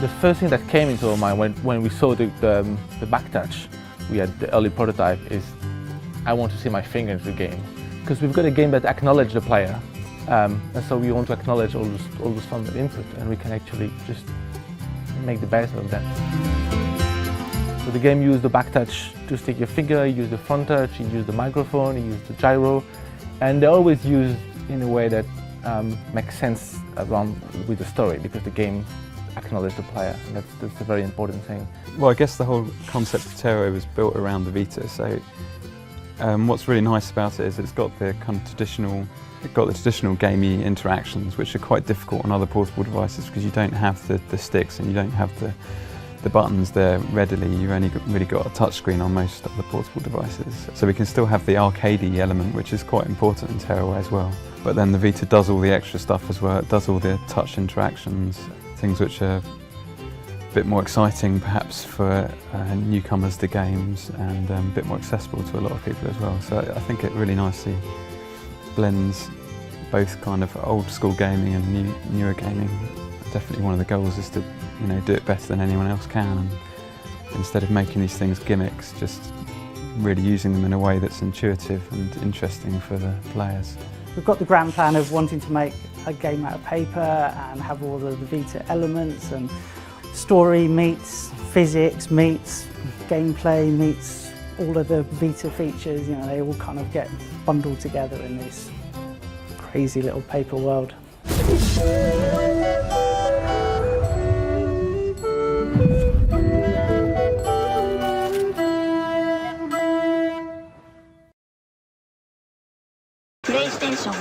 The first thing that came into our mind when we saw the back touch, we had the early prototype, is I want to see my finger into the game. Because we've got a game that acknowledges the player, and so we want to acknowledge all those fundamental input, and we can actually just make the best of that. So the game used the back touch to stick your finger, you use the front touch, you use the microphone, you use the gyro, and they're always used in a way that makes sense around with the story, because the game acknowledges the player, and that's a very important thing. Well, I guess the whole concept of Tearaway was built around the Vita, so what's really nice about it is it's got the kind of traditional gamey interactions, which are quite difficult on other portable devices because you don't have the sticks and you don't have the buttons there readily. You've only really got a touchscreen on most other portable devices. So we can still have the arcadey element, which is quite important in Tearaway as well. But then the Vita does all the extra stuff as well. It does all the touch interactions, things which are a bit more exciting perhaps for newcomers to games, and a bit more accessible to a lot of people as well. So I think it really nicely blends both kind of old school gaming and newer gaming. Definitely one of the goals is to do it better than anyone else can, and instead of making these things gimmicks, just really using them in a way that's intuitive and interesting for the players. We've got the grand plan of wanting to make a game out of paper and have all of the Vita elements, and story meets physics meets gameplay meets all of the Vita features. They all kind of get bundled together in this crazy little paper world. PlayStation